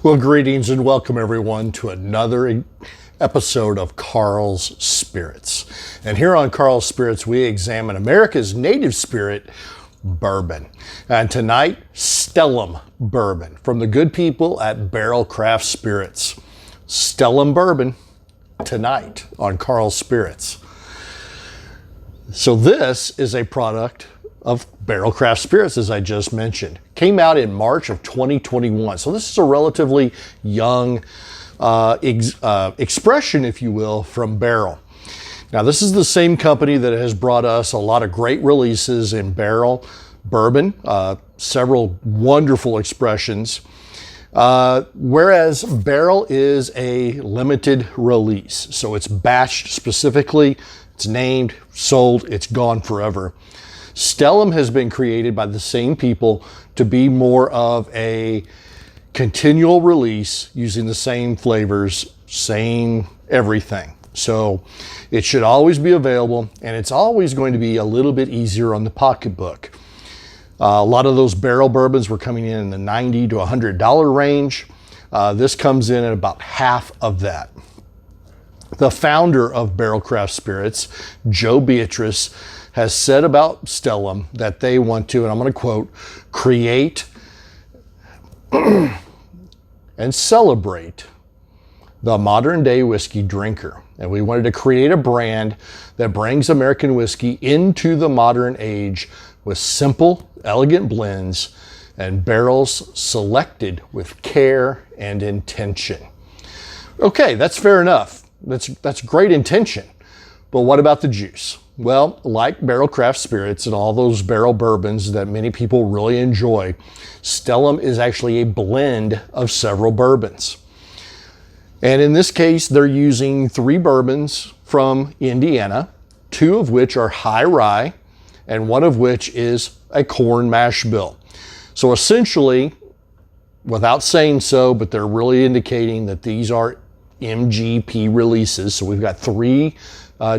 Well, greetings and welcome everyone to another episode of Karl's Spirits. And here on Karl's Spirits, we examine America's native spirit, bourbon. And tonight, Stellum Bourbon from the good people at Barrel Craft Spirits. Stellum Bourbon tonight on Karl's Spirits. So this is a product of Barrel Craft Spirits, as I just mentioned. Came out in March of 2021. So this is a relatively young expression, if you will, from Barrel. Now, this is the same company that has brought us a lot of great releases in barrel bourbon, several wonderful expressions. Whereas Barrel is a limited release. So it's batched specifically, it's named, sold, it's gone forever. Stellum has been created by the same people to be more of a continual release using the same flavors, same everything. So it should always be available, and it's always going to be a little bit easier on the pocketbook. A lot of those barrel bourbons were coming in the $90 to $100 range. This comes in at about half of that. The founder of Barrel Craft Spirits, Joe Beatrice, has said about Stellum that they want to, and I'm going to quote, create and celebrate the modern day whiskey drinker. And we wanted to create a brand that brings American whiskey into the modern age with simple, elegant blends and barrels selected with care and intention. Okay, that's fair enough. That's great intention. But what about the juice? Well, like Barrel Craft Spirits and all those barrel bourbons that many people really enjoy, Stellum is actually a blend of several bourbons. And in this case, they're using 3 bourbons from Indiana, 2 of which are high rye, and 1 of which is a corn mash bill. So essentially, without saying so, but they're really indicating that these are MGP releases. So we've got 3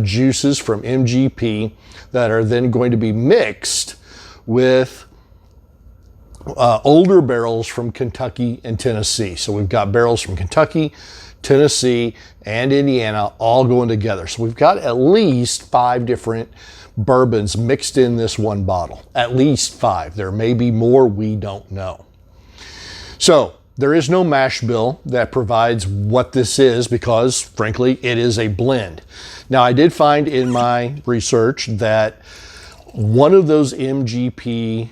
juices from MGP that are then going to be mixed with older barrels from Kentucky and Tennessee. So we've got barrels from Kentucky, Tennessee, and Indiana all going together. So we've got at least 5 different bourbons mixed in this one bottle. At least 5. There may be more, we don't know. So there is no mash bill that provides what this is because, frankly, it is a blend. Now, I did find in my research that one of those MGP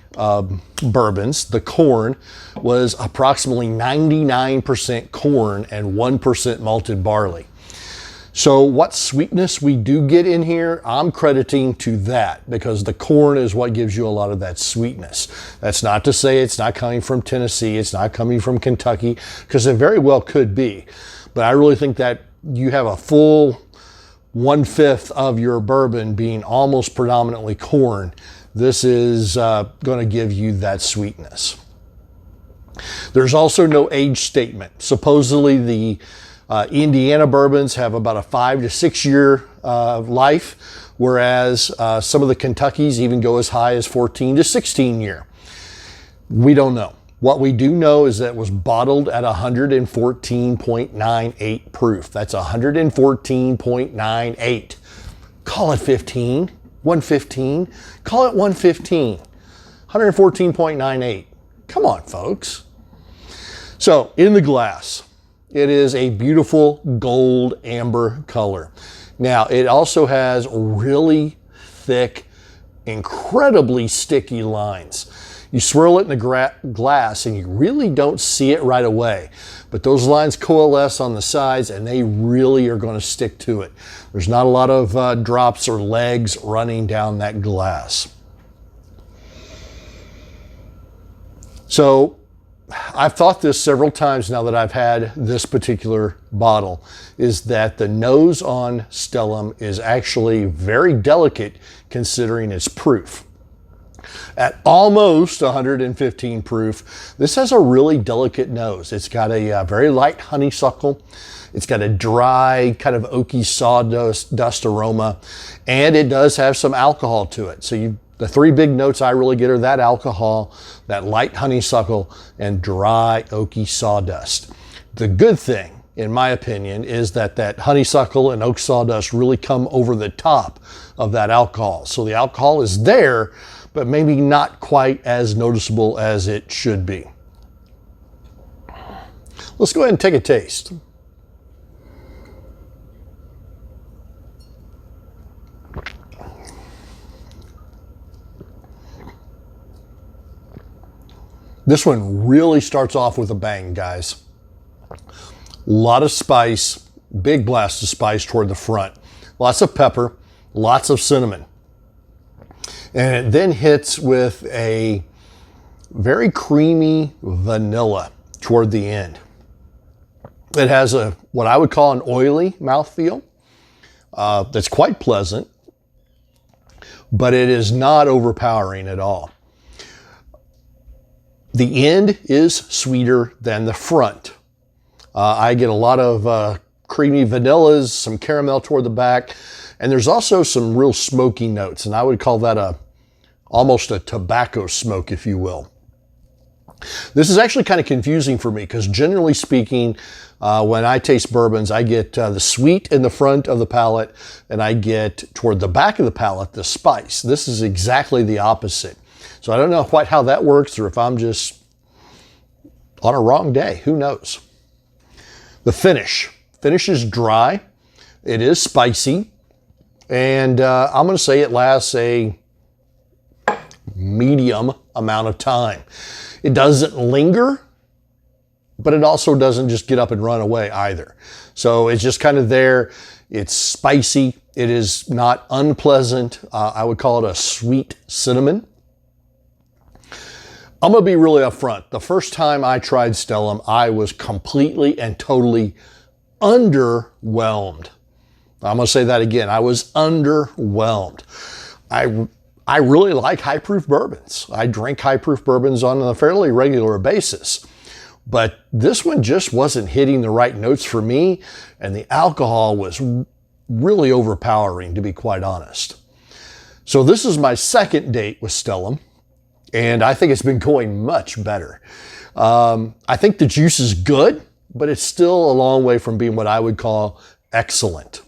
bourbons, the corn, was approximately 99% corn and 1% malted barley. So what sweetness we do get in here, I'm crediting to that because the corn is what gives you a lot of that sweetness. That's not to say it's not coming from Tennessee, it's not coming from Kentucky, because it very well could be. But I really think that you have a full 1/5 of your bourbon being almost predominantly corn. This is going to give you that sweetness. There's also no age statement. Supposedly the Indiana bourbons have about a 5 to 6 year life, whereas some of the Kentuckys even go as high as 14 to 16 year. We don't know. What we do know is that it was bottled at 114.98 proof. That's 114.98. Call it 15, 115. Call it 115. 114.98. Come on, folks. So in the glass, it is a beautiful gold amber color. Now, it also has really thick, incredibly sticky lines. You swirl it in the glass and you really don't see it right away. But those lines coalesce on the sides and they really are going to stick to it. There's not a lot of drops or legs running down that glass. So I've thought this several times now that I've had this particular bottle, is that the nose on Stellum is actually very delicate considering its proof. At almost 115 proof, this has a really delicate nose. It's got a very light honeysuckle. It's got a dry, kind of oaky sawdust aroma, and it does have some alcohol to it. So you The three big notes I really get are that alcohol, that light honeysuckle, and dry oaky sawdust. The good thing, in my opinion, is that that honeysuckle and oak sawdust really come over the top of that alcohol. So the alcohol is there, but maybe not quite as noticeable as it should be. Let's go ahead and take a taste. This one really starts off with a bang, guys. A lot of spice, big blast of spice toward the front. Lots of pepper, lots of cinnamon. And it then hits with a very creamy vanilla toward the end. It has a what I would call an oily mouthfeel that's quite pleasant, but it is not overpowering at all. The end is sweeter than the front. I get a lot of creamy vanillas, some caramel toward the back, and there's also some real smoky notes, and I would call that almost a tobacco smoke, if you will. This is actually kind of confusing for me because generally speaking, when I taste bourbons, I get the sweet in the front of the palate, and I get toward the back of the palate the spice. This is exactly the opposite. So I don't know quite how that works, or if I'm just on a wrong day. Who knows? The finish. Finish is dry. It is spicy. And I'm going to say it lasts a medium amount of time. It doesn't linger, but it also doesn't just get up and run away either. So it's just kind of there. It's spicy. It is not unpleasant. I would call it a sweet cinnamon. I'm going to be really upfront. The first time I tried Stellum, I was completely and totally underwhelmed. I'm going to say that again. I was underwhelmed. I really like high-proof bourbons. I drink high-proof bourbons on a fairly regular basis. But this one just wasn't hitting the right notes for me, and the alcohol was really overpowering, to be quite honest. So this is my second date with Stellum, and I think it's been going much better. I think the juice is good, but it's still a long way from being what I would call excellent.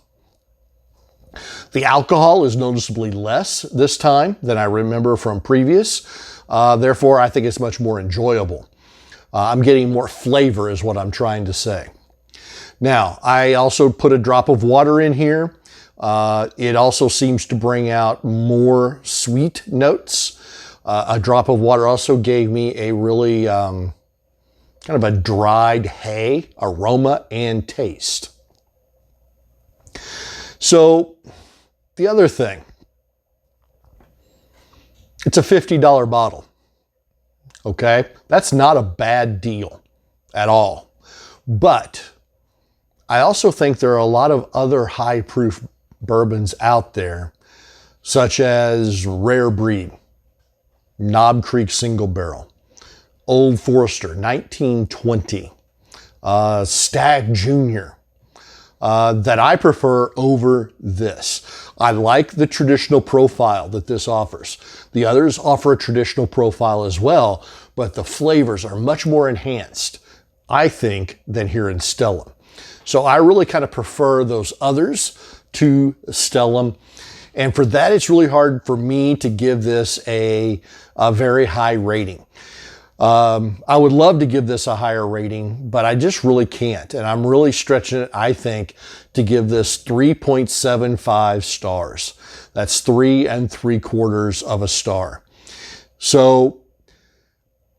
The alcohol is noticeably less this time than I remember from previous. Therefore, I think it's much more enjoyable. I'm getting more flavor is what I'm trying to say. Now, I also put a drop of water in here. It also seems to bring out more sweet notes. A drop of water also gave me a really kind of a dried hay aroma and taste. So the other thing, it's a $50 bottle. Okay, that's not a bad deal at all. But I also think there are a lot of other high proof bourbons out there, such as Rare Breed, Knob Creek Single Barrel, Old Forester 1920, Stag Junior, that I prefer over this. I like the traditional profile that this offers. The others offer a traditional profile as well, but the flavors are much more enhanced, I think, than here in Stellum. So I really kind of prefer those others to Stellum. And for that, it's really hard for me to give this a very high rating. I would love to give this a higher rating, but I just really can't. And I'm really stretching it, I think, to give this 3.75 stars. That's 3 3/4 of a star. So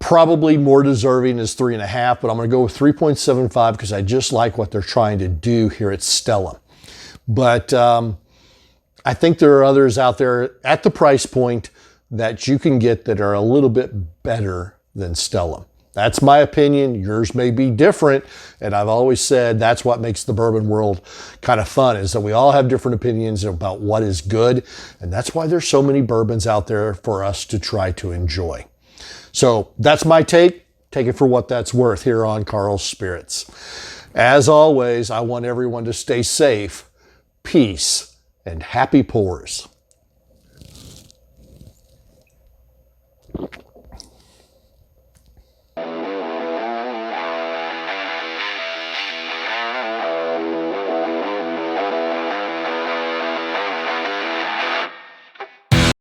probably more deserving is 3.5, but I'm going to go with 3.75 because I just like what they're trying to do here at Stellum. But I think there are others out there at the price point that you can get that are a little bit better than Stellum. That's my opinion. Yours may be different. And I've always said that's what makes the bourbon world kind of fun, is that we all have different opinions about what is good. And that's why there's so many bourbons out there for us to try to enjoy. So that's my take. Take it for what that's worth here on Karl's Spirits. As always, I want everyone to stay safe, peace, and happy pours.